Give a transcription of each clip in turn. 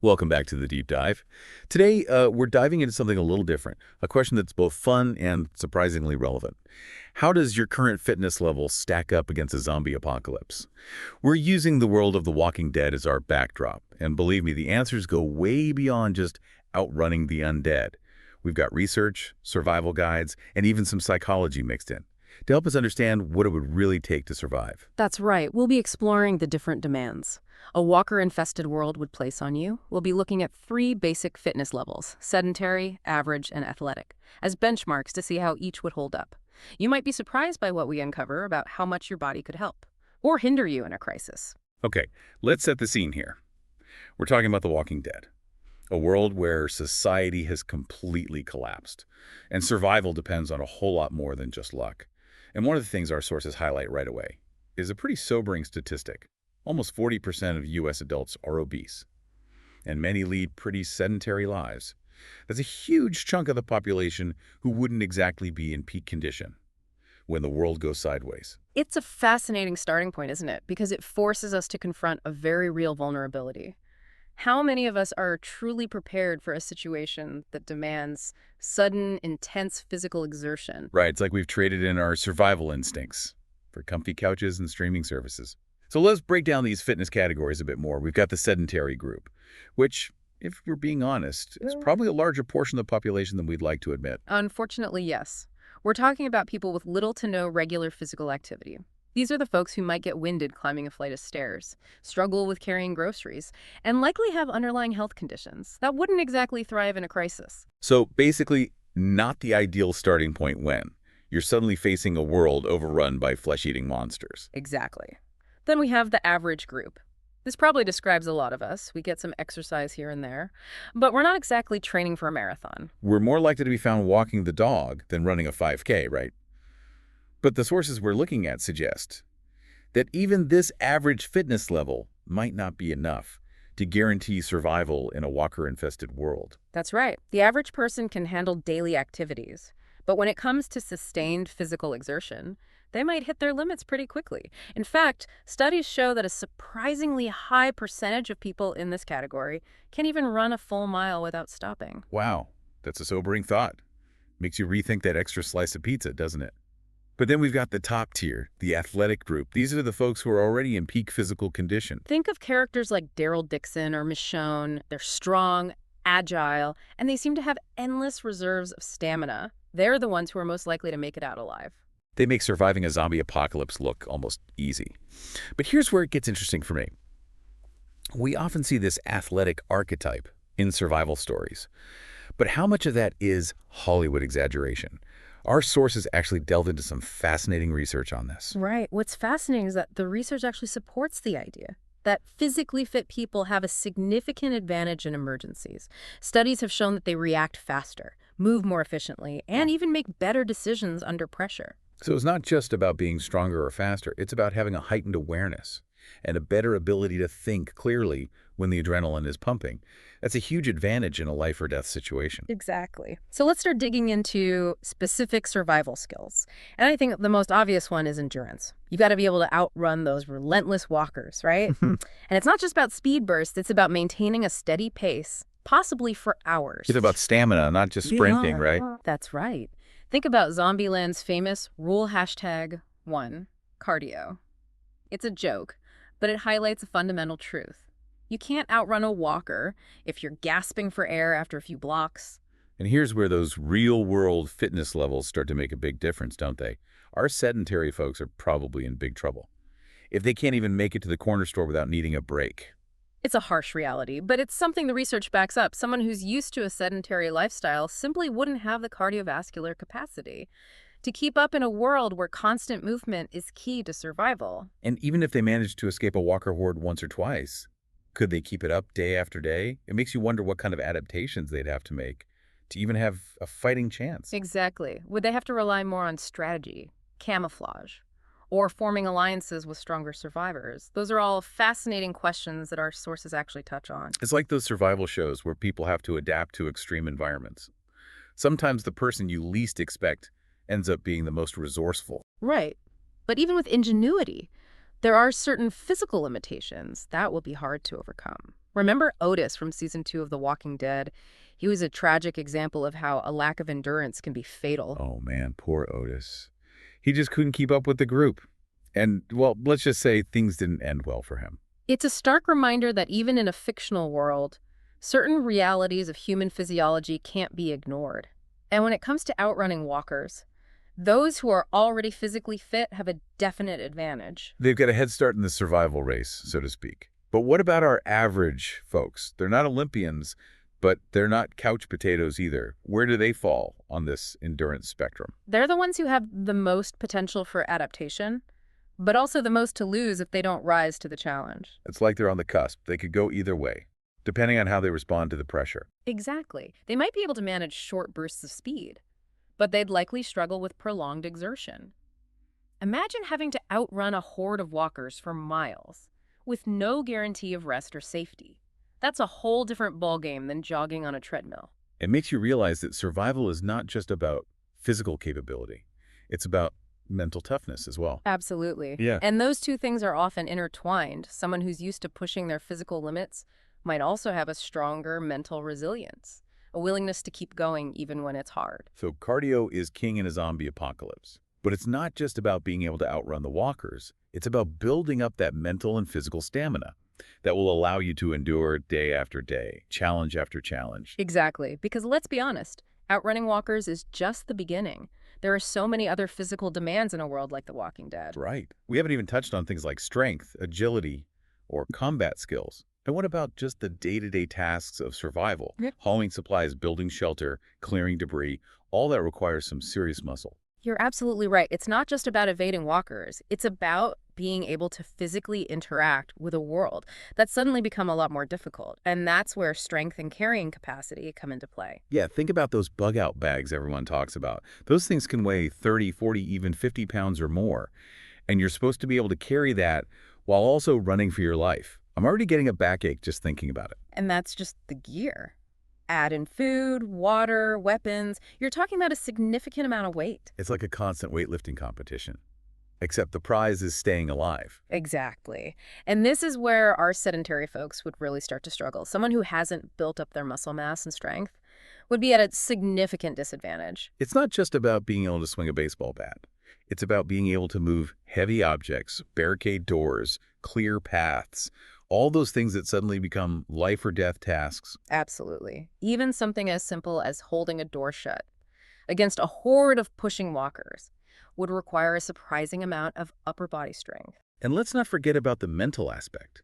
Welcome back to the deep dive. Today, we're diving into something a little different, a question that's both fun and surprisingly relevant. How does your current fitness level stack up against a zombie apocalypse? We're using the world of The Walking Dead as our backdrop, and believe me, the answers go way beyond just outrunning the undead. We've got research, survival guides, and even some psychology mixed in to help us understand what it would really take to survive. That's right. We'll be exploring the different demands a walker-infested world would place on you. We'll be looking at three basic fitness levels, sedentary, average, and athletic, as benchmarks to see how each would hold up. You might be surprised by what we uncover about how much your body could help or hinder you in a crisis. Okay, let's set the scene here. We're talking about The Walking Dead, a world where society has completely collapsed, and survival depends on a whole lot more than just luck. And one of the things our sources highlight right away is a pretty sobering statistic. Almost 40% of U.S. adults are obese, and many lead pretty sedentary lives. That's a huge chunk of the population who wouldn't exactly be in peak condition when the world goes sideways. It's a fascinating starting point, isn't it? Because it forces us to confront a very real vulnerability. How many of us are truly prepared for a situation that demands sudden, intense physical exertion? Right, it's like we've traded in our survival instincts for comfy couches and streaming services. So let's break down these fitness categories a bit more. We've got the sedentary group, which, if we're being honest, is probably a larger portion of the population than we'd like to admit. Unfortunately, yes. We're talking about people with little to no regular physical activity. These are the folks who might get winded climbing a flight of stairs, struggle with carrying groceries, and likely have underlying health conditions that wouldn't exactly thrive in a crisis. So basically, not the ideal starting point when you're suddenly facing a world overrun by flesh-eating monsters. Exactly. Then we have the average group. This probably describes a lot of us. We get some exercise here and there, but we're not exactly training for a marathon. We're more likely to be found walking the dog than running a 5K, right? But the sources we're looking at suggest that even this average fitness level might not be enough to guarantee survival in a walker-infested world. That's right. The average person can handle daily activities, but when it comes to sustained physical exertion, they might hit their limits pretty quickly. In fact, studies show that a surprisingly high percentage of people in this category can even run a full mile without stopping. Wow, that's a sobering thought. Makes you rethink that extra slice of pizza, doesn't it? But then we've got the top tier, the athletic group. These are the folks who are already in peak physical condition. Think of characters like Daryl, Dixon, or Michonne. They're strong, agile, and they seem to have endless reserves of stamina. They're the ones who are most likely to make it out alive. They make surviving a zombie apocalypse look almost easy. But here's where it gets interesting for me. We often see this athletic archetype in survival stories. But how much of that is Hollywood exaggeration? Our sources actually delved into some fascinating research on this. Right. What's fascinating is that the research actually supports the idea that physically fit people have a significant advantage in emergencies. Studies have shown that they react faster, move more efficiently, and even make better decisions under pressure. So it's not just about being stronger or faster. It's about having a heightened awareness and a better ability to think clearly when the adrenaline is pumping. That's a huge advantage in a life or death situation. Exactly. So let's start digging into specific survival skills. And I think the most obvious one is endurance. You've got to be able to outrun those relentless walkers, right? And it's not just about speed bursts. It's about maintaining a steady pace, possibly for hours. It's about stamina, not just sprinting, right? That's right. Think about Zombieland's famous rule #1, cardio. It's a joke, but it highlights a fundamental truth. You can't outrun a walker if you're gasping for air after a few blocks. And here's where those real-world fitness levels start to make a big difference, don't they? Our sedentary folks are probably in big trouble if they can't even make it to the corner store without needing a break. It's a harsh reality, but it's something the research backs up. Someone who's used to a sedentary lifestyle simply wouldn't have the cardiovascular capacity to keep up in a world where constant movement is key to survival. And even if they manage to escape a walker horde once or twice, could they keep it up day after day? It makes you wonder what kind of adaptations they'd have to make to even have a fighting chance. Exactly. Would they have to rely more on strategy, camouflage, or forming alliances with stronger survivors? Those are all fascinating questions that our sources actually touch on. It's like those survival shows where people have to adapt to extreme environments. Sometimes the person you least expect ends up being the most resourceful. Right. But even with ingenuity, there are certain physical limitations that will be hard to overcome. Remember Otis from season 2 of The Walking Dead? He was a tragic example of how a lack of endurance can be fatal. Oh man, poor Otis. He just couldn't keep up with the group. And, well, let's just say things didn't end well for him. It's a stark reminder that even in a fictional world, certain realities of human physiology can't be ignored. And when it comes to outrunning walkers, those who are already physically fit have a definite advantage. They've got a head start in the survival race, so to speak. But what about our average folks? They're not Olympians, but they're not couch potatoes either. Where do they fall on this endurance spectrum? They're the ones who have the most potential for adaptation, but also the most to lose if they don't rise to the challenge. It's like they're on the cusp. They could go either way, depending on how they respond to the pressure. Exactly. They might be able to manage short bursts of speed, but they'd likely struggle with prolonged exertion. Imagine having to outrun a horde of walkers for miles, with no guarantee of rest or safety. That's a whole different ballgame than jogging on a treadmill. It makes you realize that survival is not just about physical capability. It's about mental toughness as well. Absolutely. Yeah. And those two things are often intertwined. Someone who's used to pushing their physical limits might also have a stronger mental resilience, a willingness to keep going even when it's hard. So cardio is king in a zombie apocalypse. But it's not just about being able to outrun the walkers. It's about building up that mental and physical stamina that will allow you to endure day after day, challenge after challenge. Exactly. Because let's be honest, outrunning walkers is just the beginning. There are so many other physical demands in a world like The Walking Dead. Right. We haven't even touched on things like strength, agility, or combat skills. And what about just the day-to-day tasks of survival? Yeah. Hauling supplies, building shelter, clearing debris, all that requires some serious muscle. You're absolutely right. It's not just about evading walkers. It's about being able to physically interact with a world that's suddenly become a lot more difficult. And that's where strength and carrying capacity come into play. Yeah, think about those bug-out bags everyone talks about. Those things can weigh 30, 40, even 50 pounds or more. And you're supposed to be able to carry that while also running for your life. I'm already getting a backache just thinking about it. And that's just the gear. Add in food, water, weapons. You're talking about a significant amount of weight. It's like a constant weightlifting competition. Except the prize is staying alive. Exactly. And this is where our sedentary folks would really start to struggle. Someone who hasn't built up their muscle mass and strength would be at a significant disadvantage. It's not just about being able to swing a baseball bat. It's about being able to move heavy objects, barricade doors, clear paths, all those things that suddenly become life or death tasks. Absolutely. Even something as simple as holding a door shut against a horde of pushing walkers would require a surprising amount of upper body strength. And let's not forget about the mental aspect.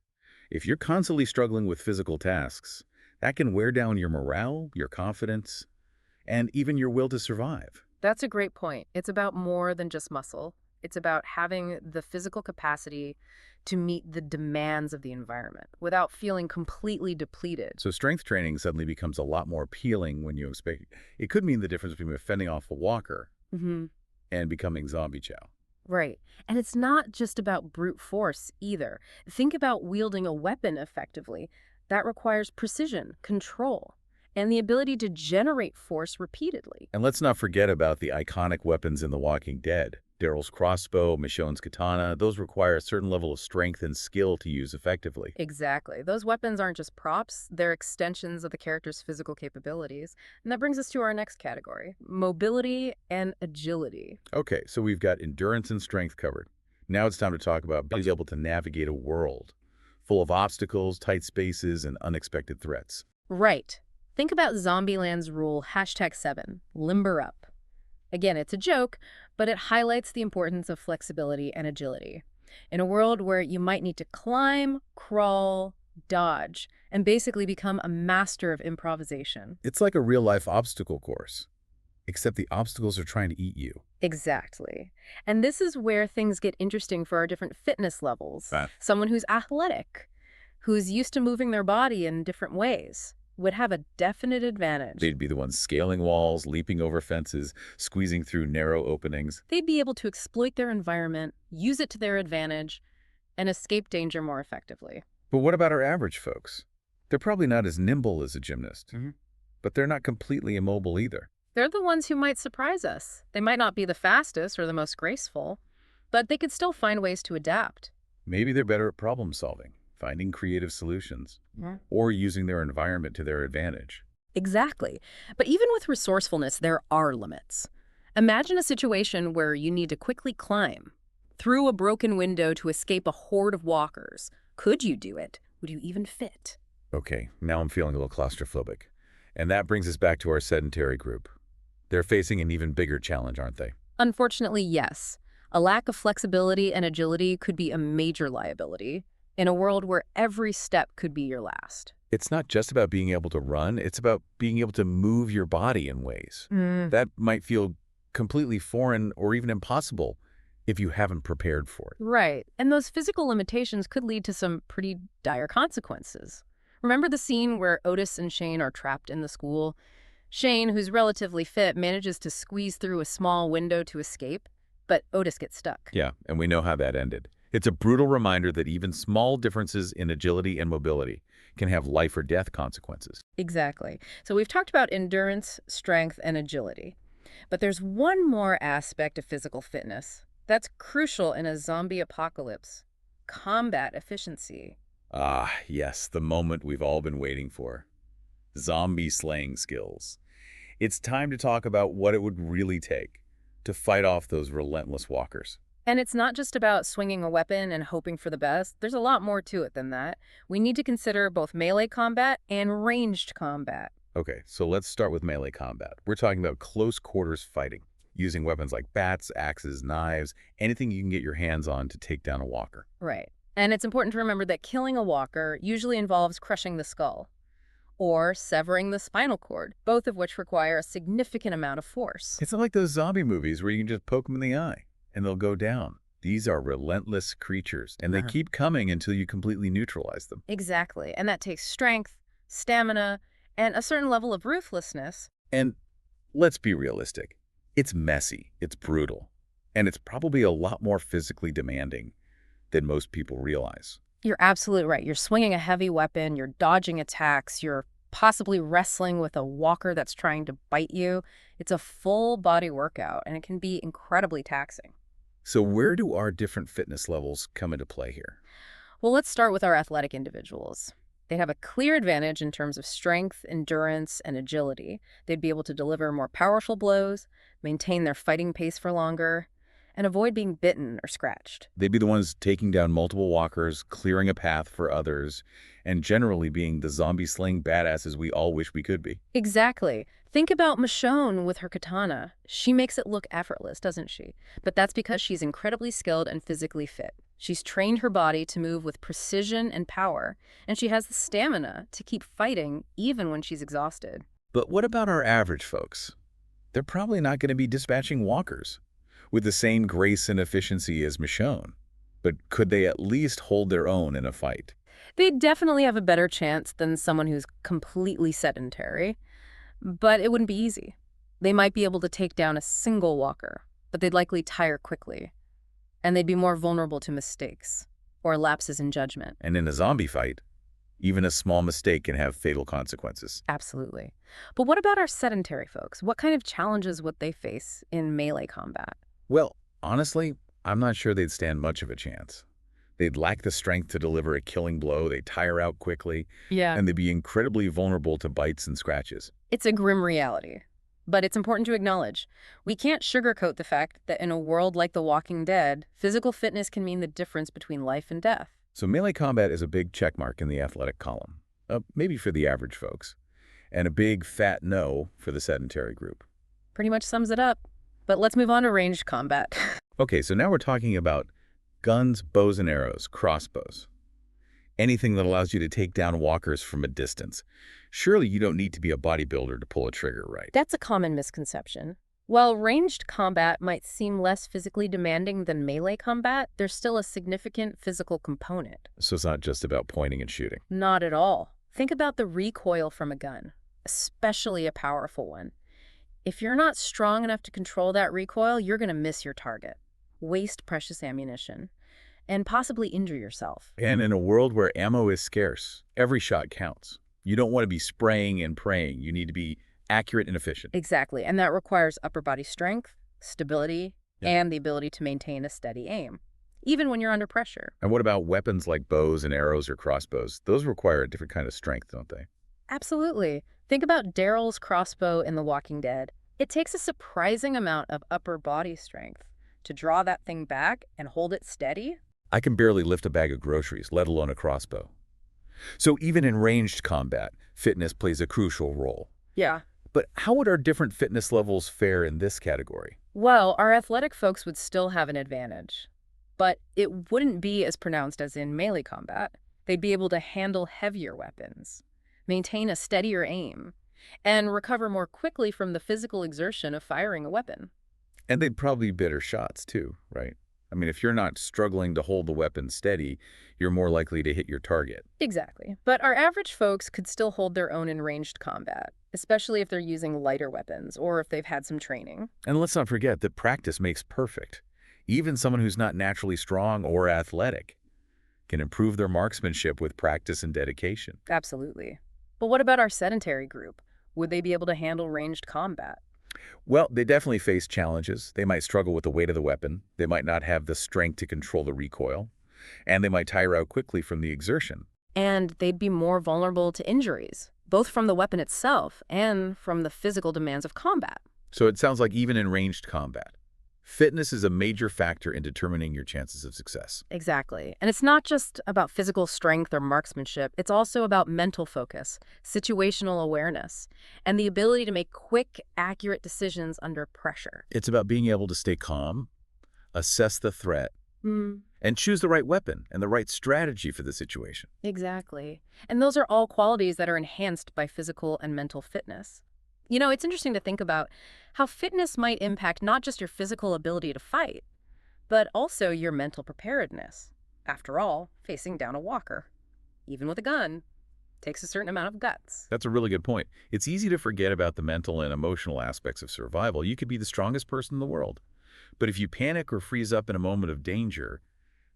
If you're constantly struggling with physical tasks, that can wear down your morale, your confidence, and even your will to survive. That's a great point. It's about more than just muscle. It's about having the physical capacity to meet the demands of the environment without feeling completely depleted. So strength training suddenly becomes a lot more appealing when you expect. It could mean the difference between fending off a walker and becoming zombie chow. Right. And it's not just about brute force either. Think about wielding a weapon effectively. That requires precision, control, and the ability to generate force repeatedly. And let's not forget about the iconic weapons in The Walking Dead. Daryl's crossbow, Michonne's katana, those require a certain level of strength and skill to use effectively. Exactly. Those weapons aren't just props, they're extensions of the character's physical capabilities. And that brings us to our next category, mobility and agility. Okay, so we've got endurance and strength covered. Now it's time to talk about being able to navigate a world full of obstacles, tight spaces, and unexpected threats. Right. Think about Zombieland's rule, #7, limber up. Again, it's a joke, but it highlights the importance of flexibility and agility. In a world where you might need to climb, crawl, dodge, and basically become a master of improvisation. It's like a real-life obstacle course, except the obstacles are trying to eat you. Exactly. And this is where things get interesting for our different fitness levels. Someone who's athletic, who's used to moving their body in different ways, would have a definite advantage. They'd be the ones scaling walls, leaping over fences, squeezing through narrow openings. They'd be able to exploit their environment, use it to their advantage, and escape danger more effectively. But what about our average folks? They're probably not as nimble as a gymnast, but they're not completely immobile either. They're the ones who might surprise us. They might not be the fastest or the most graceful, but they could still find ways to adapt. Maybe they're better at problem solving, finding creative solutions. Mhm. or using their environment to their advantage. Exactly. But even with resourcefulness, there are limits. Imagine a situation where you need to quickly climb through a broken window to escape a horde of walkers. Could you do it? Would you even fit? Okay, now I'm feeling a little claustrophobic. And that brings us back to our sedentary group. They're facing an even bigger challenge, aren't they? Unfortunately, yes. A lack of flexibility and agility could be a major liability in a world where every step could be your last. It's not just about being able to run, it's about being able to move your body in ways Mm. that might feel completely foreign or even impossible if you haven't prepared for it. Right. And those physical limitations could lead to some pretty dire consequences. Remember the scene where Otis and Shane are trapped in the school? Shane, who's relatively fit, manages to squeeze through a small window to escape, but Otis gets stuck. Yeah, and we know how that ended. It's a brutal reminder that even small differences in agility and mobility can have life or death consequences. Exactly. So we've talked about endurance, strength, and agility. But there's one more aspect of physical fitness that's crucial in a zombie apocalypse: combat efficiency. Ah, yes, the moment we've all been waiting for. Zombie slaying skills. It's time to talk about what it would really take to fight off those relentless walkers. And it's not just about swinging a weapon and hoping for the best. There's a lot more to it than that. We need to consider both melee combat and ranged combat. Okay, so let's start with melee combat. We're talking about close quarters fighting, using weapons like bats, axes, knives, anything you can get your hands on to take down a walker. Right. And it's important to remember that killing a walker usually involves crushing the skull or severing the spinal cord, both of which require a significant amount of force. It's not like those zombie movies where you can just poke them in the eye and they'll go down. These are relentless creatures, and they keep coming until you completely neutralize them. Exactly. And that takes strength, stamina, and a certain level of ruthlessness. And let's be realistic. It's messy, it's brutal, and it's probably a lot more physically demanding than most people realize. You're absolutely right. You're swinging a heavy weapon, you're dodging attacks, you're possibly wrestling with a walker that's trying to bite you. It's a full body workout, and it can be incredibly taxing. So where do our different fitness levels come into play here? Well, let's start with our athletic individuals. They'd have a clear advantage in terms of strength, endurance, and agility. They'd be able to deliver more powerful blows, maintain their fighting pace for longer, and avoid being bitten or scratched. They'd be the ones taking down multiple walkers, clearing a path for others, and generally being the zombie-slaying badasses we all wish we could be. Exactly. Think about Michonne with her katana. She makes it look effortless, doesn't she? But that's because she's incredibly skilled and physically fit. She's trained her body to move with precision and power, and she has the stamina to keep fighting even when she's exhausted. But what about our average folks? They're probably not going to be dispatching walkers with the same grace and efficiency as Michonne. But could they at least hold their own in a fight? They definitely have a better chance than someone who's completely sedentary, but it wouldn't be easy. They might be able to take down a single walker, but they'd likely tire quickly, and they'd be more vulnerable to mistakes or lapses in judgment. And in a zombie fight, even a small mistake can have fatal consequences. Absolutely. But what about our sedentary folks? What kind of challenges would they face in melee combat? Well, honestly, I'm not sure they'd stand much of a chance. They'd lack the strength to deliver a killing blow, they'd tire out quickly, Yeah. and they'd be incredibly vulnerable to bites and scratches. It's a grim reality, but it's important to acknowledge. We can't sugarcoat the fact that in a world like The Walking Dead, physical fitness can mean the difference between life and death. So melee combat is a big checkmark in the athletic column, maybe for the average folks, and a big fat no for the sedentary group. Pretty much sums it up. But let's move on to ranged combat. Okay, so now we're talking about guns, bows and arrows, crossbows. Anything that allows you to take down walkers from a distance. Surely you don't need to be a bodybuilder to pull a trigger, right? That's a common misconception. While ranged combat might seem less physically demanding than melee combat, there's still a significant physical component. So it's not just about pointing and shooting. Not at all. Think about the recoil from a gun, especially a powerful one. If you're not strong enough to control that recoil, you're going to miss your target, waste precious ammunition, and possibly injure yourself. And in a world where ammo is scarce, every shot counts. You don't want to be spraying and praying. You need to be accurate and efficient. Exactly, and that requires upper body strength, stability, Yeah. and the ability to maintain a steady aim, even when you're under pressure. And what about weapons like bows and arrows or crossbows? Those require a different kind of strength, don't they? Absolutely. Think about Daryl's crossbow in The Walking Dead. It takes a surprising amount of upper body strength to draw that thing back and hold it steady. I can barely lift a bag of groceries, let alone a crossbow. So even in ranged combat, fitness plays a crucial role. Yeah. But how would our different fitness levels fare in this category? Well, our athletic folks would still have an advantage, but it wouldn't be as pronounced as in melee combat. They'd be able to handle heavier weapons, maintain a steadier aim, and recover more quickly from the physical exertion of firing a weapon. And they'd probably be better shots too, right? I mean, if you're not struggling to hold the weapon steady, you're more likely to hit your target. Exactly. But our average folks could still hold their own in ranged combat, especially if they're using lighter weapons or if they've had some training. And let's not forget that practice makes perfect. Even someone who's not naturally strong or athletic can improve their marksmanship with practice and dedication. Absolutely. But what about our sedentary group? Would they be able to handle ranged combat? Well, they definitely face challenges. They might struggle with the weight of the weapon. They might not have the strength to control the recoil. And they might tire out quickly from the exertion. And they'd be more vulnerable to injuries, both from the weapon itself and from the physical demands of combat. So it sounds like even in ranged combat, fitness is a major factor in determining your chances of success. Exactly. And it's not just about physical strength or marksmanship. It's also about mental focus, situational awareness, and the ability to make quick, accurate decisions under pressure. It's about being able to stay calm, assess the threat, and choose the right weapon and the right strategy for the situation. Exactly. And those are all qualities that are enhanced by physical and mental fitness. You know, it's interesting to think about how fitness might impact not just your physical ability to fight, but also your mental preparedness. After all, facing down a walker, even with a gun, takes a certain amount of guts. That's a really good point. It's easy to forget about the mental and emotional aspects of survival. You could be the strongest person in the world. But if you panic or freeze up in a moment of danger,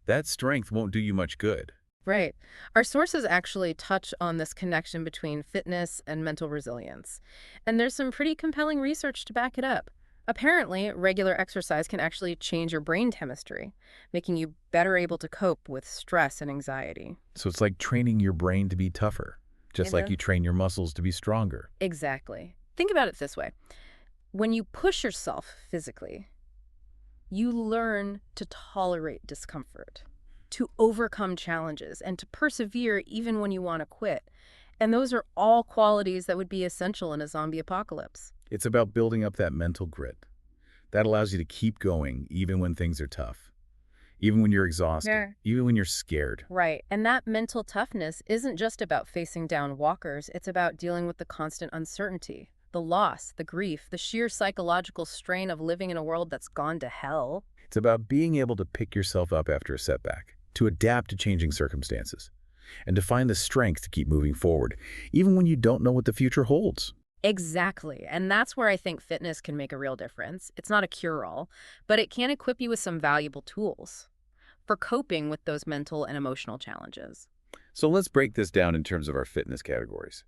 that strength won't do you much good. Right. Our sources actually touch on this connection between fitness and mental resilience. And there's some pretty compelling research to back it up. Apparently, regular exercise can actually change your brain chemistry, making you better able to cope with stress and anxiety. So it's like training your brain to be tougher, just like you train your muscles to be stronger. Exactly. Think about it this way. When you push yourself physically, you learn to tolerate discomfort, to overcome challenges, and to persevere even when you want to quit. And those are all qualities that would be essential in a zombie apocalypse. It's about building up that mental grit. That allows you to keep going even when things are tough, even when you're exhausted, even when you're scared. Right. And that mental toughness isn't just about facing down walkers. It's about dealing with the constant uncertainty, the loss, the grief, the sheer psychological strain of living in a world that's gone to hell. It's about being able to pick yourself up after a setback, to adapt to changing circumstances, and to find the strength to keep moving forward, even when you don't know what the future holds. Exactly. And that's where I think fitness can make a real difference. It's not a cure-all, but it can equip you with some valuable tools for coping with those mental and emotional challenges. So let's break this down in terms of our fitness categories.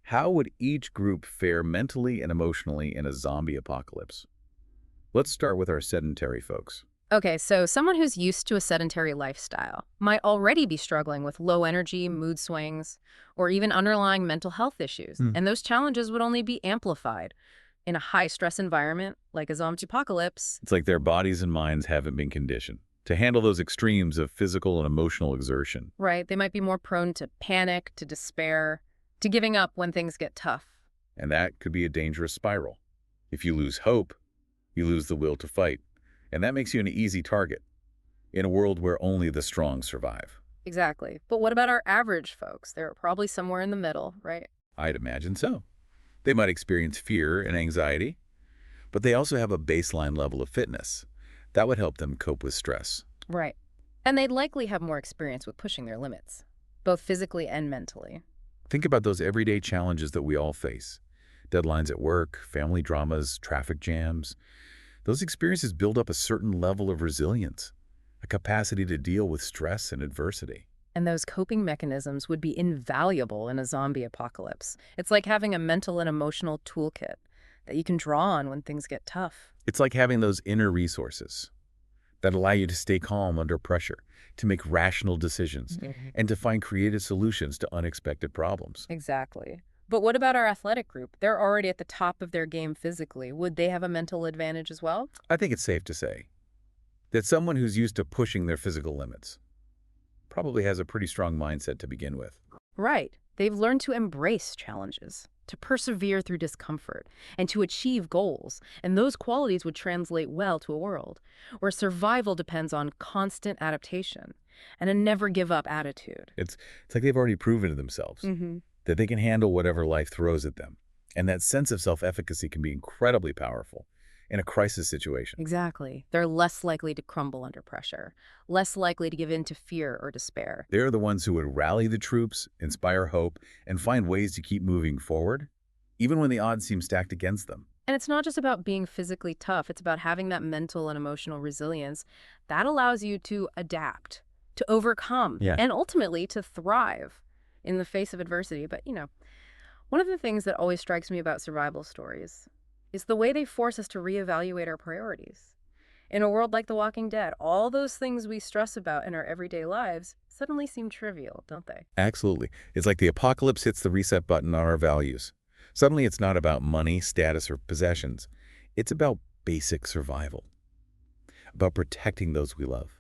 How would each group fare mentally and emotionally in a zombie apocalypse? Let's start with our sedentary folks. Okay, so someone who's used to a sedentary lifestyle might already be struggling with low energy, mood swings, or even underlying mental health issues. And those challenges would only be amplified in a high-stress environment like a zombie apocalypse. It's like their bodies and minds haven't been conditioned to handle those extremes of physical and emotional exertion. Right, they might be more prone to panic, to despair, to giving up when things get tough. And that could be a dangerous spiral. If you lose hope, you lose the will to fight. And that makes you an easy target in a world where only the strong survive. Exactly. But what about our average folks? They're probably somewhere in the middle, right? I'd imagine so. They might experience fear and anxiety, but they also have a baseline level of fitness. That would help them cope with stress. Right. And they'd likely have more experience with pushing their limits, both physically and mentally. Think about those everyday challenges that we all face. Deadlines at work, family dramas, traffic jams. Those experiences build up a certain level of resilience, a capacity to deal with stress and adversity. And those coping mechanisms would be invaluable in a zombie apocalypse. It's like having a mental and emotional toolkit that you can draw on when things get tough. It's like having those inner resources, that allow you to stay calm under pressure, to make rational decisions, and to find creative solutions to unexpected problems. Exactly. But what about our athletic group? They're already at the top of their game physically. Would they have a mental advantage as well? I think it's safe to say that someone who's used to pushing their physical limits probably has a pretty strong mindset to begin with. Right. They've learned to embrace challenges, to persevere through discomfort, and to achieve goals. And those qualities would translate well to a world where survival depends on constant adaptation and a never-give-up attitude. It's like they've already proven to themselves that they can handle whatever life throws at them. And that sense of self-efficacy can be incredibly powerful in a crisis situation. Exactly. They're less likely to crumble under pressure, less likely to give in to fear or despair. They're the ones who would rally the troops, inspire hope, and find ways to keep moving forward, even when the odds seem stacked against them. And it's not just about being physically tough. It's about having that mental and emotional resilience that allows you to adapt, to overcome, and ultimately to thrive in the face of adversity. But, one of the things that always strikes me about survival stories is the way they force us to reevaluate our priorities. In a world like The Walking Dead, all those things we stress about in our everyday lives suddenly seem trivial, don't they? Absolutely. It's like the apocalypse hits the reset button on our values. Suddenly it's not about money, status, or possessions. It's about basic survival, about protecting those we love,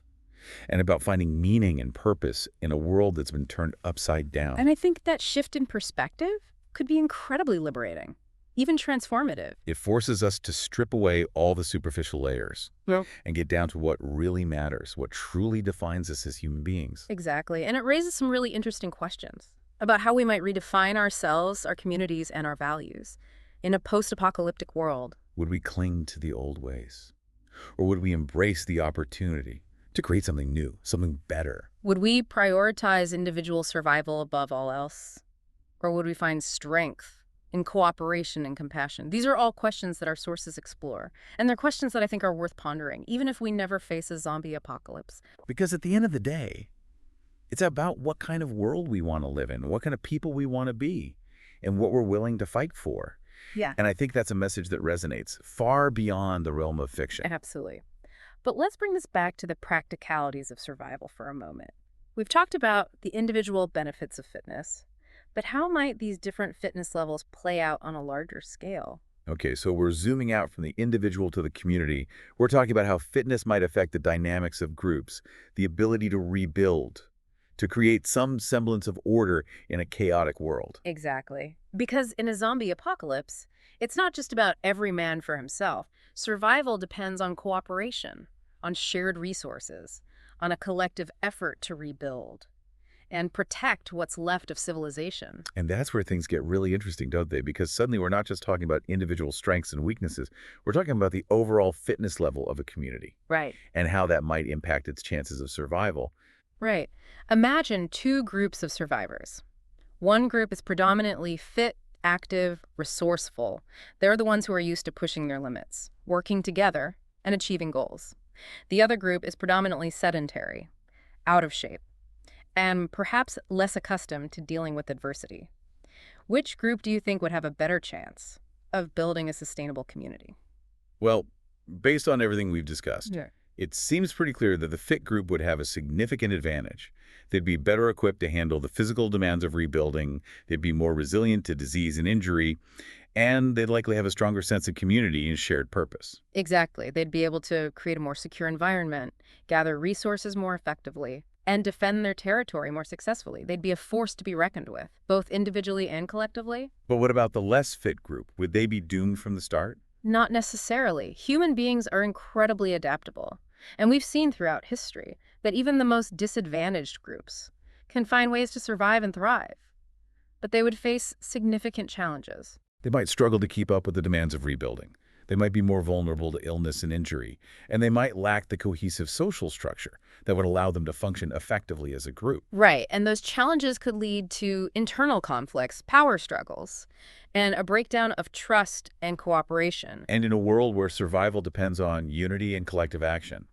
and about finding meaning and purpose in a world that's been turned upside down. And I think that shift in perspective could be incredibly liberating, even transformative. It forces us to strip away all the superficial layers and get down to what really matters, what truly defines us as human beings. Exactly. And it raises some really interesting questions about how we might redefine ourselves, our communities, and our values in a post-apocalyptic world. Would we cling to the old ways? Or would we embrace the opportunity to create something new, something better? Would we prioritize individual survival above all else? Or would we find strength in cooperation and compassion? These are all questions that our sources explore, and they're questions that I think are worth pondering, even if we never face a zombie apocalypse. Because at the end of the day, it's about what kind of world we want to live in, what kind of people we want to be, and what we're willing to fight for. Yeah. And I think that's a message that resonates far beyond the realm of fiction. Absolutely. But let's bring this back to the practicalities of survival for a moment. We've talked about the individual benefits of fitness, but how might these different fitness levels play out on a larger scale? Okay, so we're zooming out from the individual to the community. We're talking about how fitness might affect the dynamics of groups, the ability to rebuild, to create some semblance of order in a chaotic world. Exactly. Because in a zombie apocalypse, it's not just about every man for himself. Survival depends on cooperation, on shared resources, on a collective effort to rebuild and protect what's left of civilization. And that's where things get really interesting, don't they? Because suddenly we're not just talking about individual strengths and weaknesses. We're talking about the overall fitness level of a community. Right. And how that might impact its chances of survival. Right. Imagine two groups of survivors. One group is predominantly fit, active, resourceful. They're the ones who are used to pushing their limits, working together, and achieving goals. The other group is predominantly sedentary, out of shape, and perhaps less accustomed to dealing with adversity. Which group do you think would have a better chance of building a sustainable community? Well, based on everything we've discussed, Yeah. it seems pretty clear that the fit group would have a significant advantage. They'd be better equipped to handle the physical demands of rebuilding, they'd be more resilient to disease and injury, and they'd likely have a stronger sense of community and shared purpose. Exactly. They'd be able to create a more secure environment, gather resources more effectively, and defend their territory more successfully. They'd be a force to be reckoned with, both individually and collectively. But what about the less fit group? Would they be doomed from the start? Not necessarily. Human beings are incredibly adaptable. And we've seen throughout history that even the most disadvantaged groups can find ways to survive and thrive. But they would face significant challenges. They might struggle to keep up with the demands of rebuilding. They might be more vulnerable to illness and injury, and they might lack the cohesive social structure that would allow them to function effectively as a group. Right, and those challenges could lead to internal conflicts, power struggles, and a breakdown of trust and cooperation. And in a world where survival depends on unity and collective action,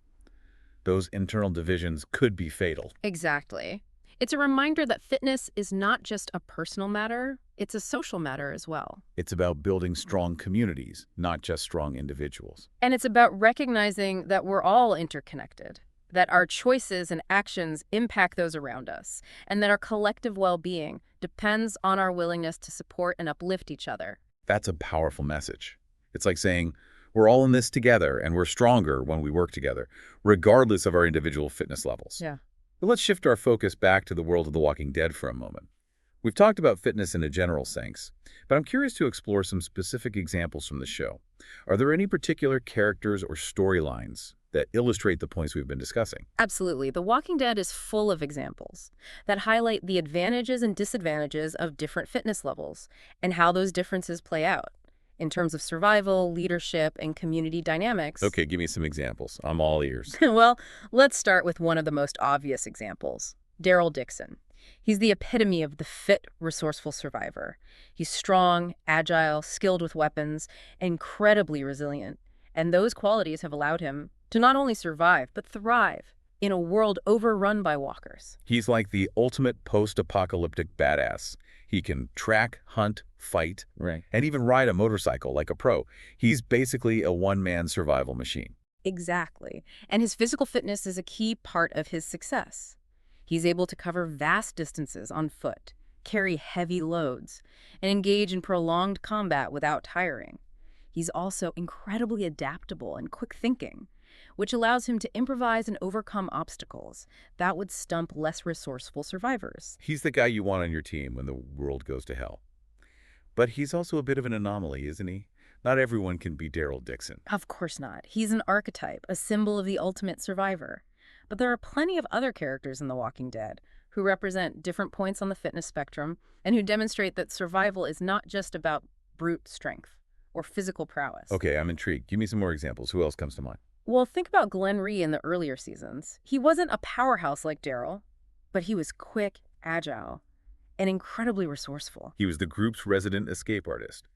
those internal divisions could be fatal. Exactly. It's a reminder that fitness is not just a personal matter, It's a social matter as well. It's about building strong communities, not just strong individuals. And it's about recognizing that we're all interconnected, that our choices and actions impact those around us, and that our collective well-being depends on our willingness to support and uplift each other. That's a powerful message. It's like saying, we're all in this together, and we're stronger when we work together, regardless of our individual fitness levels. Yeah. But let's shift our focus back to the world of The Walking Dead for a moment. We've talked about fitness in a general sense, but I'm curious to explore some specific examples from the show. Are there any particular characters or storylines that illustrate the points we've been discussing? Absolutely. The Walking Dead is full of examples that highlight the advantages and disadvantages of different fitness levels and how those differences play out in terms of survival, leadership, and community dynamics. Okay, give me some examples. I'm all ears. Well, let's start with one of the most obvious examples, Daryl Dixon. He's the epitome of the fit, resourceful survivor. He's strong, agile, skilled with weapons, incredibly resilient. And those qualities have allowed him to not only survive, but thrive in a world overrun by walkers. He's like the ultimate post-apocalyptic badass. He can track, hunt, fight, Right. and even ride a motorcycle like a pro. He's basically a one-man survival machine. Exactly. And his physical fitness is a key part of his success. He's able to cover vast distances on foot, carry heavy loads, and engage in prolonged combat without tiring. He's also incredibly adaptable and quick-thinking, which allows him to improvise and overcome obstacles that would stump less resourceful survivors. He's the guy you want on your team when the world goes to hell. But he's also a bit of an anomaly, isn't he? Not everyone can be Daryl Dixon. Of course not. He's an archetype, a symbol of the ultimate survivor. But there are plenty of other characters in The Walking Dead who represent different points on the fitness spectrum and who demonstrate that survival is not just about brute strength or physical prowess. Okay, I'm intrigued. Give me some more examples. Who else comes to mind? Well, think about Glenn Rhee in the earlier seasons. He wasn't a powerhouse like Daryl, but he was quick, agile, and incredibly resourceful. He was the group's resident escape artist,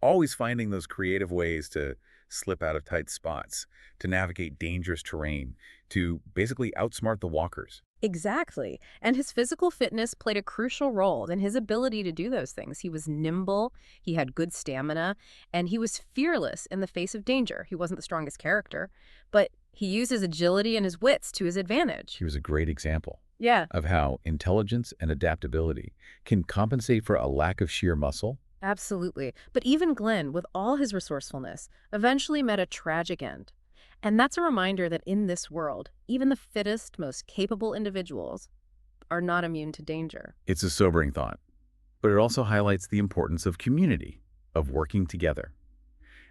always finding those creative ways to slip out of tight spots, to navigate dangerous terrain, to basically outsmart the walkers. Exactly. And his physical fitness played a crucial role in his ability to do those things. He was nimble, he had good stamina, and he was fearless in the face of danger. He wasn't the strongest character, but he used his agility and his wits to his advantage. He was a great example Yeah, of how intelligence and adaptability can compensate for a lack of sheer muscle. absolutely. But even Glenn, with all his resourcefulness, eventually met a tragic end. And that's a reminder that in this world, even the fittest, most capable individuals are not immune to danger. It's a sobering thought, but it also highlights the importance of community, of working together,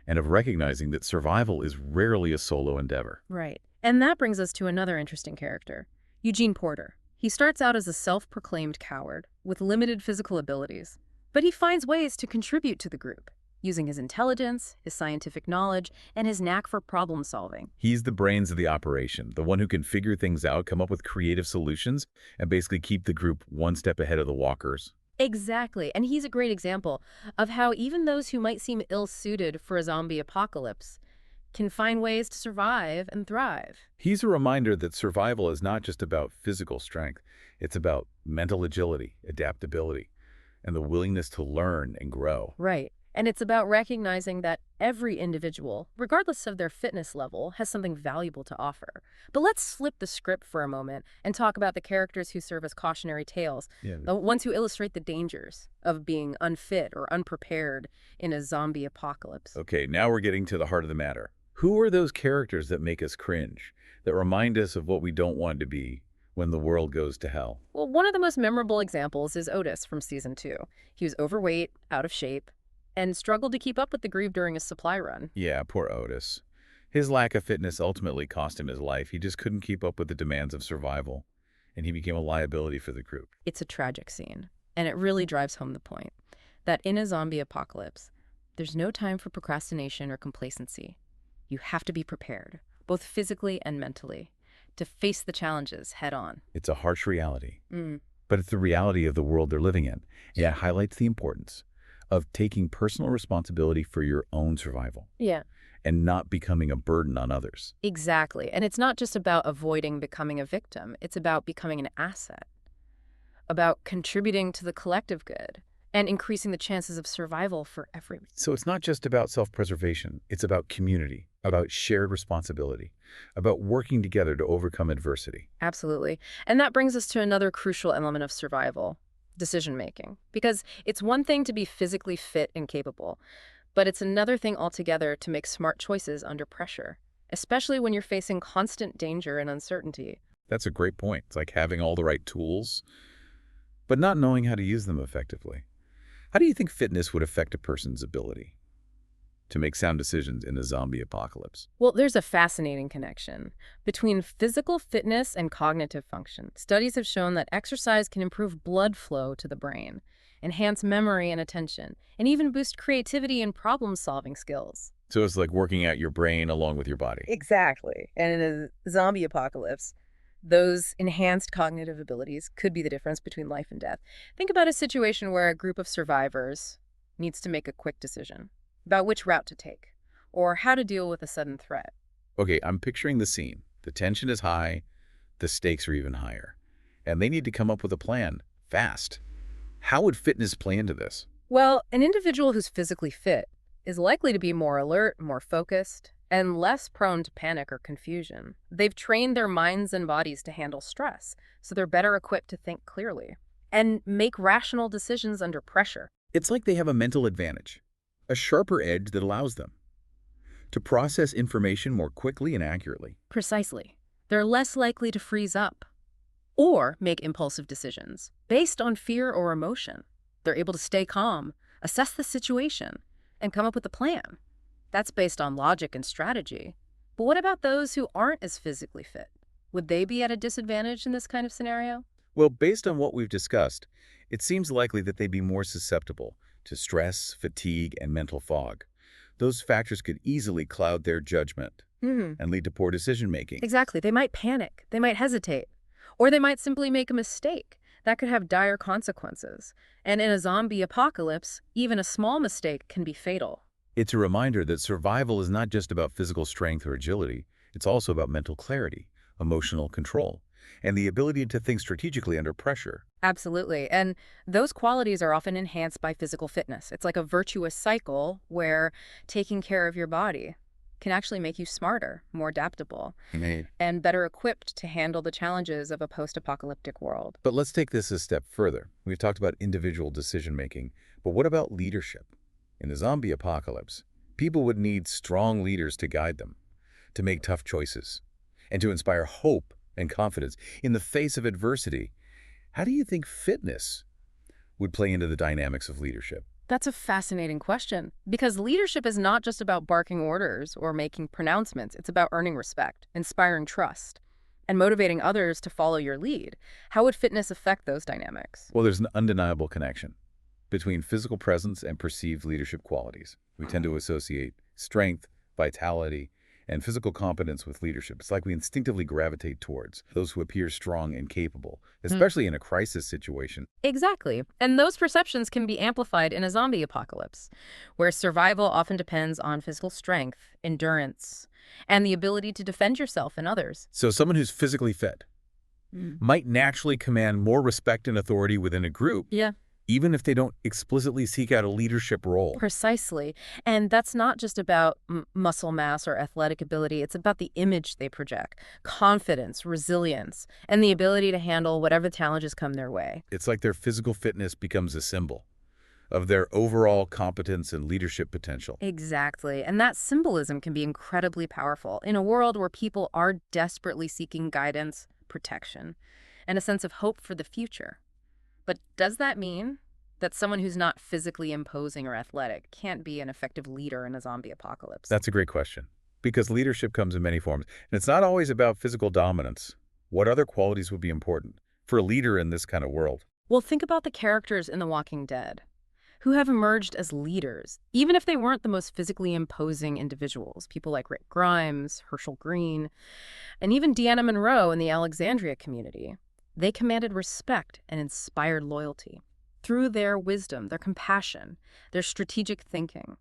and of recognizing that survival is rarely a solo endeavor. Right. And that brings us to another interesting character, Eugene Porter. He starts out as a self-proclaimed coward with limited physical abilities, but he finds ways to contribute to the group, using his intelligence, his scientific knowledge, and his knack for problem solving. He's the brains of the operation, the one who can figure things out, come up with creative solutions, and basically keep the group one step ahead of the walkers. Exactly. And he's a great example of how even those who might seem ill-suited for a zombie apocalypse can find ways to survive and thrive. He's a reminder that survival is not just about physical strength. It's about mental agility, adaptability, and the willingness to learn and grow. Right. And it's about recognizing that every individual, regardless of their fitness level, has something valuable to offer. But let's flip the script for a moment and talk about the characters who serve as cautionary tales, the ones who illustrate the dangers of being unfit or unprepared in a zombie apocalypse. Okay, now we're getting to the heart of the matter. Who are those characters that make us cringe, that remind us of what we don't want to be when the world goes to hell? Well, one of the most memorable examples is Otis from season 2. He was overweight, out of shape, and struggled to keep up with the group during his supply run. Yeah, poor Otis. His lack of fitness ultimately cost him his life. He just couldn't keep up with the demands of survival, and he became a liability for the group. It's a tragic scene, and it really drives home the point that in a zombie apocalypse, there's no time for procrastination or complacency. You have to be prepared, both physically and mentally, to face the challenges head on. It's a harsh reality, but it's the reality of the world they're living in, and it highlights the importance of taking personal responsibility for your own survival. Yeah. And not becoming a burden on others. Exactly. And it's not just about avoiding becoming a victim. It's about becoming an asset, about contributing to the collective good, and increasing the chances of survival for everyone. So it's not just about self-preservation. It's about community, about shared responsibility, about working together to overcome adversity. Absolutely. And that brings us to another crucial element of survival, decision-making. Because it's one thing to be physically fit and capable, but it's another thing altogether to make smart choices under pressure, especially when you're facing constant danger and uncertainty. That's a great point. It's like having all the right tools, but not knowing how to use them effectively. How do you think fitness would affect a person's ability to make sound decisions in a zombie apocalypse? Well, there's a fascinating connection between physical fitness and cognitive function. Studies have shown that exercise can improve blood flow to the brain, enhance memory and attention, and even boost creativity and problem-solving skills. So it's like working out your brain along with your body. Exactly. And in a zombie apocalypse, those enhanced cognitive abilities could be the difference between life and death. Think about a situation where a group of survivors needs to make a quick decision about which route to take or how to deal with a sudden threat. Okay, I'm picturing the scene. The tension is high, the stakes are even higher, and they need to come up with a plan fast. How would fitness play into this? Well, an individual who's physically fit is likely to be more alert, more focused, and less prone to panic or confusion. They've trained their minds and bodies to handle stress, so they're better equipped to think clearly and make rational decisions under pressure. It's like they have a mental advantage, a sharper edge that allows them to process information more quickly and accurately. Precisely. They're less likely to freeze up or make impulsive decisions based on fear or emotion. They're able to stay calm, assess the situation, and come up with a plan. That's based on logic and strategy. But what about those who aren't as physically fit? Would they be at a disadvantage in this kind of scenario? Well, based on what we've discussed, it seems likely that they'd be more susceptible to stress, fatigue, and mental fog. Those factors could easily cloud their judgment and lead to poor decision-making. Exactly. They might panic. They might hesitate. Or they might simply make a mistake. That could have dire consequences. And in a zombie apocalypse, even a small mistake can be fatal. It's a reminder that survival is not just about physical strength or agility. It's also about mental clarity, emotional control, and the ability to think strategically under pressure. Absolutely. And those qualities are often enhanced by physical fitness. It's like a virtuous cycle where taking care of your body can actually make you smarter, more adaptable, and better equipped to handle the challenges of a post-apocalyptic world. But let's take this a step further. We've talked about individual decision-making, but what about leadership? In the zombie apocalypse, people would need strong leaders to guide them, to make tough choices, and to inspire hope and confidence in the face of adversity. How do you think fitness would play into the dynamics of leadership? That's a fascinating question, because leadership is not just about barking orders or making pronouncements. It's about earning respect, inspiring trust, and motivating others to follow your lead. How would fitness affect those dynamics? Well, there's an undeniable connection between physical presence and perceived leadership qualities. We tend to associate strength, vitality, and physical competence with leadership. It's like we instinctively gravitate towards those who appear strong and capable, especially in a crisis situation. Exactly. And those perceptions can be amplified in a zombie apocalypse, where survival often depends on physical strength, endurance, and the ability to defend yourself and others. So someone who's physically fit might naturally command more respect and authority within a group, Yeah. even if they don't explicitly seek out a leadership role. Precisely. And that's not just about muscle mass or athletic ability. It's about the image they project, confidence, resilience, and the ability to handle whatever challenges come their way. It's like their physical fitness becomes a symbol of their overall competence and leadership potential. Exactly. And that symbolism can be incredibly powerful in a world where people are desperately seeking guidance, protection, and a sense of hope for the future. But does that mean that someone who's not physically imposing or athletic can't be an effective leader in a zombie apocalypse? That's a great question, because leadership comes in many forms, and it's not always about physical dominance. What other qualities would be important for a leader in this kind of world? Well, think about the characters in The Walking Dead who have emerged as leaders, even if they weren't the most physically imposing individuals. People like Rick Grimes, Herschel Green, and even Deanna Monroe in the Alexandria community. They commanded respect and inspired loyalty through their wisdom, their compassion, their strategic thinking,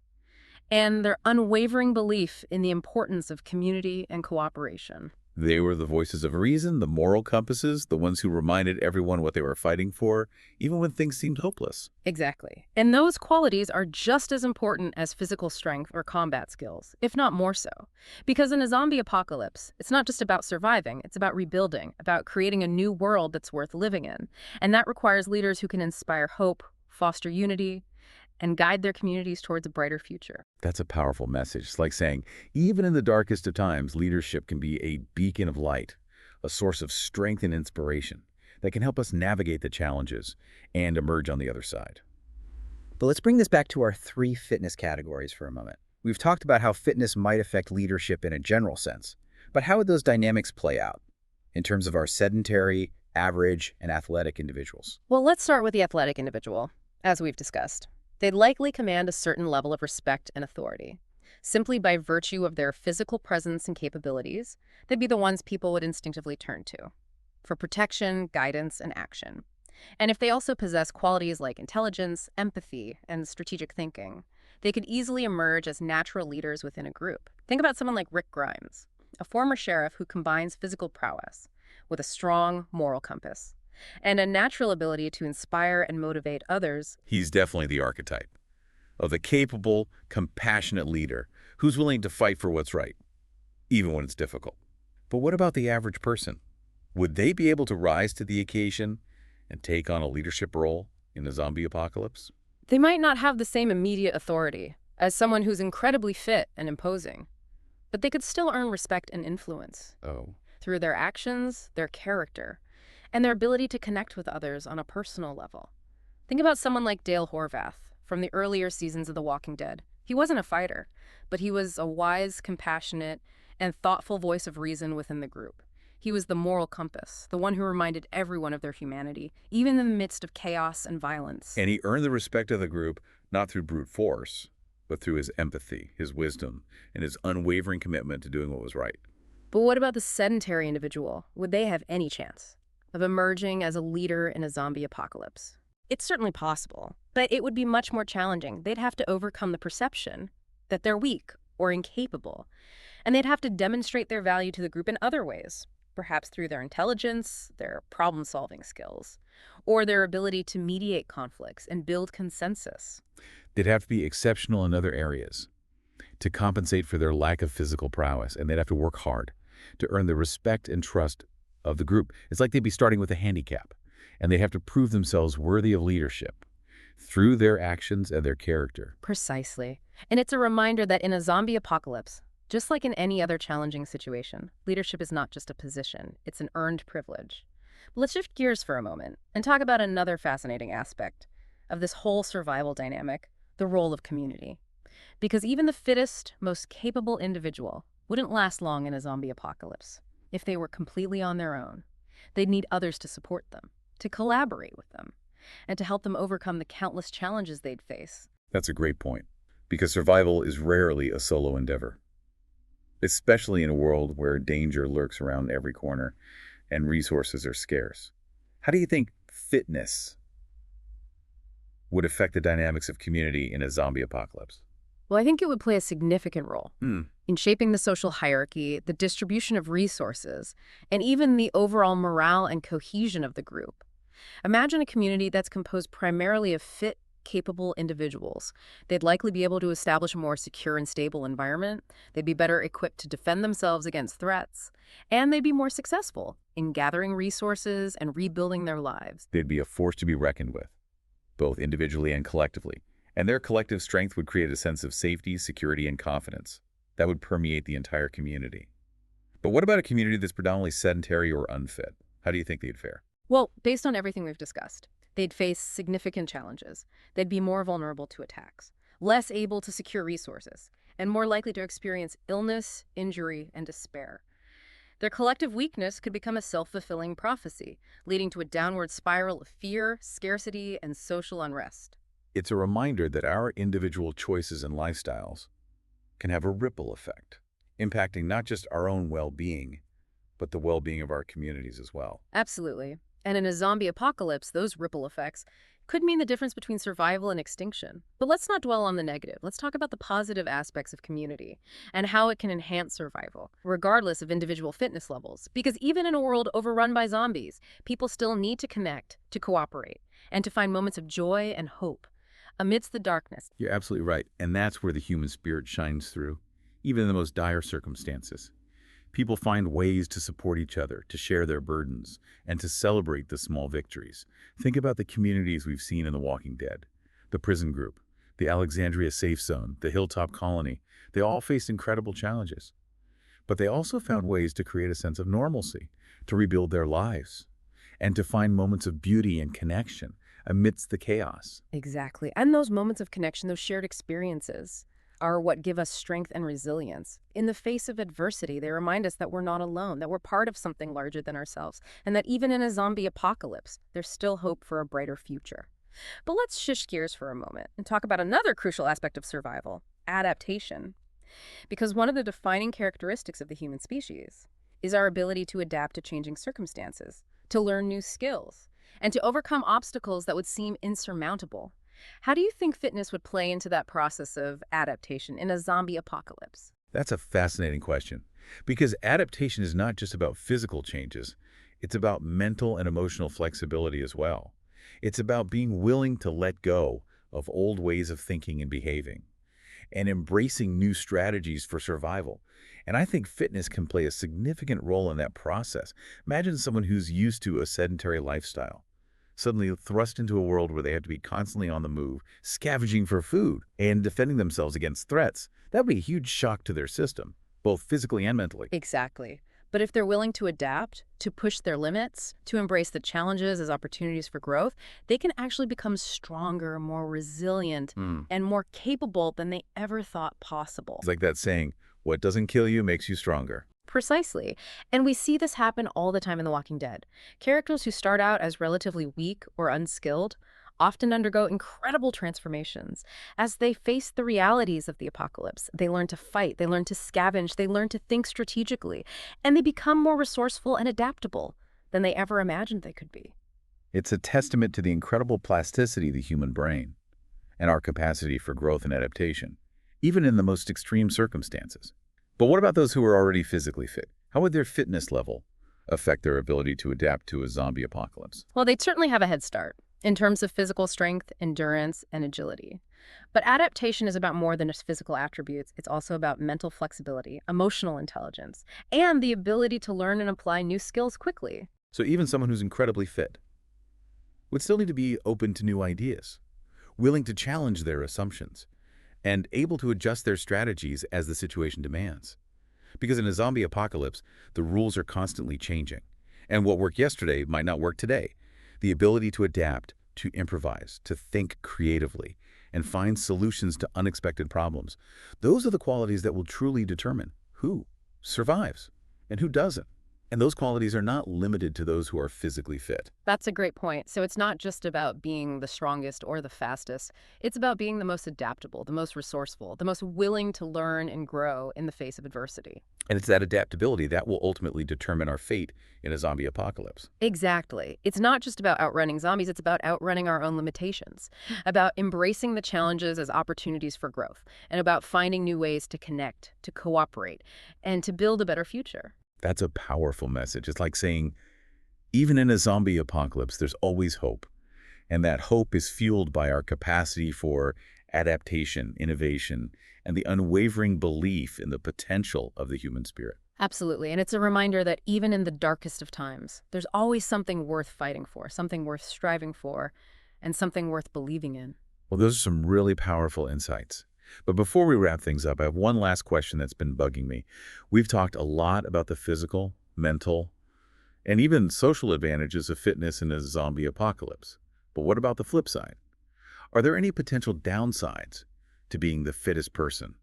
and their unwavering belief in the importance of community and cooperation. They were the voices of reason, the moral compasses, the ones who reminded everyone what they were fighting for, even when things seemed hopeless. Exactly. And those qualities are just as important as physical strength or combat skills, if not more so. Because in a zombie apocalypse, it's not just about surviving, it's about rebuilding, about creating a new world that's worth living in. And that requires leaders who can inspire hope, foster unity, and guide their communities towards a brighter future. That's a powerful message. It's like saying, even in the darkest of times, leadership can be a beacon of light, a source of strength and inspiration that can help us navigate the challenges and emerge on the other side. But let's bring this back to our three fitness categories for a moment. We've talked about how fitness might affect leadership in a general sense, but how would those dynamics play out in terms of our sedentary, average, and athletic individuals? Well, let's start with the athletic individual, as we've discussed. They'd likely command a certain level of respect and authority. Simply by virtue of their physical presence and capabilities, they'd be the ones people would instinctively turn to for protection, guidance, and action. And if they also possess qualities like intelligence, empathy, and strategic thinking, they could easily emerge as natural leaders within a group. Think about someone like Rick Grimes, a former sheriff who combines physical prowess with a strong moral compass and a natural ability to inspire and motivate others. He's definitely the archetype of the capable, compassionate leader who's willing to fight for what's right, even when it's difficult. But what about the average person? Would they be able to rise to the occasion and take on a leadership role in a zombie apocalypse? They might not have the same immediate authority as someone who's incredibly fit and imposing, but they could still earn respect and influence Oh. through their actions, their character, and their ability to connect with others on a personal level. Think about someone like Dale Horvath from the earlier seasons of The Walking Dead. He wasn't a fighter, but he was a wise, compassionate, and thoughtful voice of reason within the group. He was the moral compass, the one who reminded everyone of their humanity, even in the midst of chaos and violence. And he earned the respect of the group not through brute force, but through his empathy, his wisdom, and his unwavering commitment to doing what was right. But what about the sedentary individual? Would they have any chance of emerging as a leader in a zombie apocalypse? It's certainly possible, but it would be much more challenging. They'd have to overcome the perception that they're weak or incapable, and they'd have to demonstrate their value to the group in other ways, perhaps through their intelligence, their problem-solving skills, or their ability to mediate conflicts and build consensus. They'd have to be exceptional in other areas to compensate for their lack of physical prowess, and they'd have to work hard to earn the respect and trust of the group. It's like they'd be starting with a handicap, and they'd have to prove themselves worthy of leadership through their actions and their character. Precisely. And it's a reminder that in a zombie apocalypse, just like in any other challenging situation, leadership is not just a position, it's an earned privilege. But let's shift gears for a moment and talk about another fascinating aspect of this whole survival dynamic, the role of community. Because even the fittest, most capable individual wouldn't last long in a zombie apocalypse if they were completely on their own. They'd need others to support them, to collaborate with them, and to help them overcome the countless challenges they'd face. That's a great point, because survival is rarely a solo endeavor, especially in a world where danger lurks around every corner and resources are scarce. How do you think fitness would affect the dynamics of community in a zombie apocalypse? Well, I think it would play a significant role Hmm. in shaping the social hierarchy, the distribution of resources, and even the overall morale and cohesion of the group. Imagine a community that's composed primarily of fit, capable individuals. They'd likely be able to establish a more secure and stable environment. They'd be better equipped to defend themselves against threats. And they'd be more successful in gathering resources and rebuilding their lives. They'd be a force to be reckoned with, both individually and collectively. And their collective strength would create a sense of safety, security, and confidence that would permeate the entire community. But what about a community that's predominantly sedentary or unfit? How do you think they'd fare? Well, based on everything we've discussed, they'd face significant challenges. They'd be more vulnerable to attacks, less able to secure resources, and more likely to experience illness, injury, and despair. Their collective weakness could become a self-fulfilling prophecy, leading to a downward spiral of fear, scarcity, and social unrest. It's a reminder that our individual choices and lifestyles can have a ripple effect, impacting not just our own well-being, but the well-being of our communities as well. Absolutely. And in a zombie apocalypse, those ripple effects Could mean the difference between survival and extinction. But let's not dwell on the negative. Let's talk about the positive aspects of community and how it can enhance survival, regardless of individual fitness levels. Because even in a world overrun by zombies, people still need to connect, to cooperate, and to find moments of joy and hope amidst the darkness. You're absolutely right, and that's where the human spirit shines through, even in the most dire circumstances. People find ways to support each other, to share their burdens, and to celebrate the small victories. Think about the communities we've seen in The Walking Dead. The prison group, the Alexandria Safe Zone, the Hilltop Colony. They all faced incredible challenges. But they also found ways to create a sense of normalcy, to rebuild their lives, and to find moments of beauty and connection amidst the chaos. Exactly. And those moments of connection, those shared experiences, are what give us strength and resilience. In the face of adversity, they remind us that we're not alone, that we're part of something larger than ourselves, and that even in a zombie apocalypse, there's still hope for a brighter future. But let's shift gears for a moment and talk about another crucial aspect of survival, adaptation. Because one of the defining characteristics of the human species is our ability to adapt to changing circumstances, to learn new skills, and to overcome obstacles that would seem insurmountable. How do you think fitness would play into that process of adaptation in a zombie apocalypse? That's a fascinating question, because adaptation is not just about physical changes, it's about mental and emotional flexibility as well. It's about being willing to let go of old ways of thinking and behaving, and embracing new strategies for survival. And I think fitness can play a significant role in that process. Imagine someone who's used to a sedentary lifestyle, suddenly thrust into a world where they have to be constantly on the move, scavenging for food, and defending themselves against threats. That would be a huge shock to their system, both physically and mentally. Exactly. But if they're willing to adapt, to push their limits, to embrace the challenges as opportunities for growth, they can actually become stronger, more resilient, and more capable than they ever thought possible. It's like that saying, what doesn't kill you makes you stronger. Precisely. And we see this happen all the time in The Walking Dead. Characters who start out as relatively weak or unskilled often undergo incredible transformations. As they face the realities of the apocalypse, they learn to fight, they learn to scavenge, they learn to think strategically, and they become more resourceful and adaptable than they ever imagined they could be. It's a testament to the incredible plasticity of the human brain and our capacity for growth and adaptation, even in the most extreme circumstances. But what about those who are already physically fit? How would their fitness level affect their ability to adapt to a zombie apocalypse? Well, they'd certainly have a head start in terms of physical strength, endurance, and agility. But adaptation is about more than just physical attributes. It's also about mental flexibility, emotional intelligence, and the ability to learn and apply new skills quickly. So even someone who's incredibly fit would still need to be open to new ideas, willing to challenge their assumptions, and able to adjust their strategies as the situation demands. Because in a zombie apocalypse, the rules are constantly changing, and what worked yesterday might not work today. The ability to adapt, to improvise, to think creatively, and find solutions to unexpected problems, those are the qualities that will truly determine who survives and who doesn't. And those qualities are not limited to those who are physically fit. That's a great point. So it's not just about being the strongest or the fastest. It's about being the most adaptable, the most resourceful, the most willing to learn and grow in the face of adversity. And it's that adaptability that will ultimately determine our fate in a zombie apocalypse. Exactly. It's not just about outrunning zombies, it's about outrunning our own limitations, about embracing the challenges as opportunities for growth, and about finding new ways to connect, to cooperate, and to build a better future. That's a powerful message. It's like saying, even in a zombie apocalypse, there's always hope. And that hope is fueled by our capacity for adaptation, innovation, and the unwavering belief in the potential of the human spirit. Absolutely. And it's a reminder that even in the darkest of times, there's always something worth fighting for, something worth striving for, and something worth believing in. Well, those are some really powerful insights. But before we wrap things up, I have one last question that's been bugging me. We've talked a lot about the physical, mental, and even social advantages of fitness in a zombie apocalypse. But what about the flip side? Are there any potential downsides to being the fittest person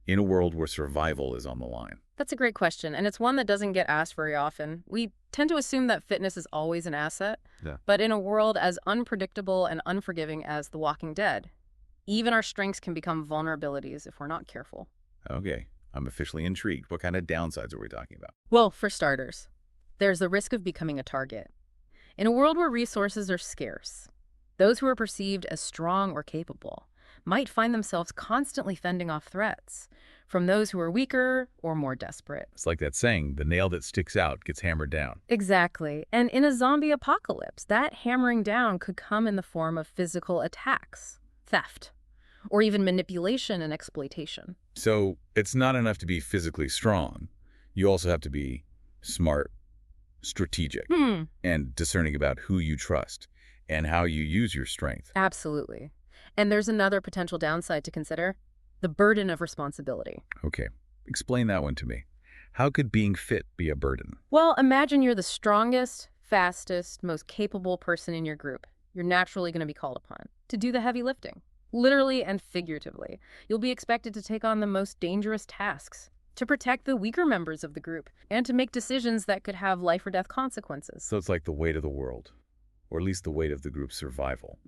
in a world where survival is on the line? That's a great question, and it's one that doesn't get asked very often. We tend to assume that fitness is always an asset, but in a world as unpredictable and unforgiving as The Walking Dead, even our strengths can become vulnerabilities if we're not careful. Okay, I'm officially intrigued. What kind of downsides are we talking about? Well, for starters, there's the risk of becoming a target. In a world where resources are scarce, Those who are perceived as strong or capable might find themselves constantly fending off threats from those who are weaker or more desperate. It's like that saying, the nail that sticks out gets hammered down. Exactly. And in a zombie apocalypse, that hammering down could come in the form of physical attacks, theft, or even manipulation and exploitation. So it's not enough to be physically strong. You also have to be smart, strategic, and discerning about who you trust and how you use your strength. Absolutely. And there's another potential downside to consider: the burden of responsibility. Okay, explain that one to me. How could being fit be a burden? Well, imagine you're the strongest, fastest, most capable person in your group. You're naturally going to be called upon to do the heavy lifting, literally and figuratively. You'll be expected to take on the most dangerous tasks, to protect the weaker members of the group, and to make decisions that could have life or death consequences. So it's like the weight of the world, or at least the weight of the group's survival,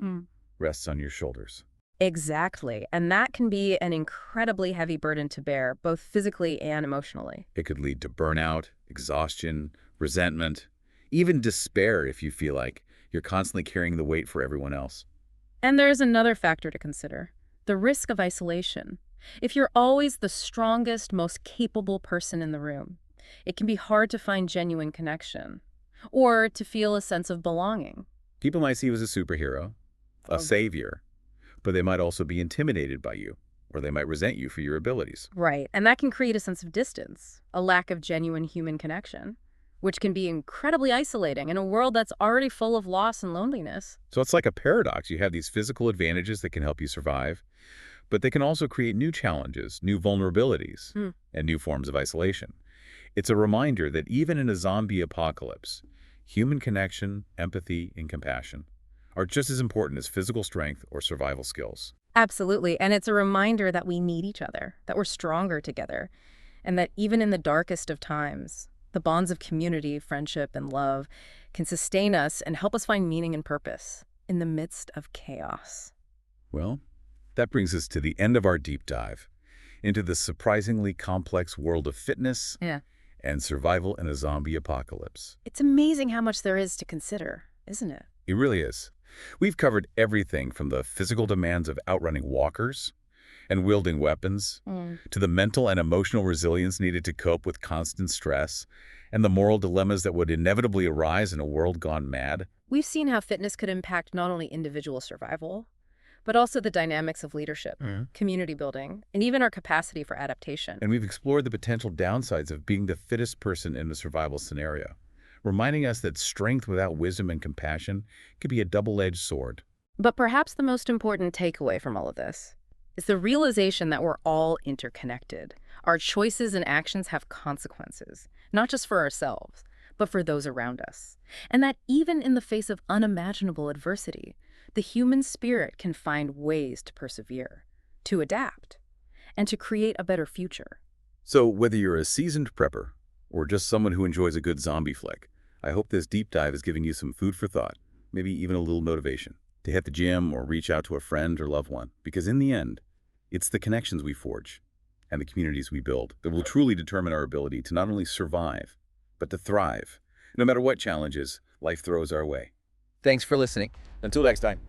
rests on your shoulders. Exactly. And that can be an incredibly heavy burden to bear, both physically and emotionally. It could lead to burnout, exhaustion, resentment, even despair if you feel like you're constantly carrying the weight for everyone else. And there's another factor to consider: the risk of isolation. If you're always the strongest, most capable person in the room, it can be hard to find genuine connection or to feel a sense of belonging. People might see you as a superhero, a savior, but they might also be intimidated by you, or they might resent you for your abilities. Right. And that can create a sense of distance, a lack of genuine human connection, which can be incredibly isolating in a world that's already full of loss and loneliness. So it's like a paradox. You have these physical advantages that can help you survive, but they can also create new challenges, new vulnerabilities, and new forms of isolation. It's a reminder that even in a zombie apocalypse, human connection, empathy, and compassion are just as important as physical strength or survival skills. Absolutely. And it's a reminder that we need each other, that we're stronger together, and that even in the darkest of times, the bonds of community, friendship, and love can sustain us and help us find meaning and purpose in the midst of chaos. Well, that brings us to the end of our deep dive into the surprisingly complex world of fitness and survival in a zombie apocalypse. It's amazing how much there is to consider, isn't it? It really is. We've covered everything from the physical demands of outrunning walkers and wielding weapons to the mental and emotional resilience needed to cope with constant stress and the moral dilemmas that would inevitably arise in a world gone mad. We've seen how fitness could impact not only individual survival, but also the dynamics of leadership, community building, and even our capacity for adaptation. And we've explored the potential downsides of being the fittest person in a survival scenario, reminding us that strength without wisdom and compassion could be a double-edged sword. But perhaps the most important takeaway from all of this is the realization that we're all interconnected. Our choices and actions have consequences, not just for ourselves, but for those around us. And that even in the face of unimaginable adversity, the human spirit can find ways to persevere, to adapt, and to create a better future. So whether you're a seasoned prepper or just someone who enjoys a good zombie flick, I hope this deep dive is giving you some food for thought, maybe even a little motivation to hit the gym or reach out to a friend or loved one. Because in the end, it's the connections we forge and the communities we build that will truly determine our ability to not only survive, but to thrive, no matter what challenges life throws our way. Thanks for listening. Until next time.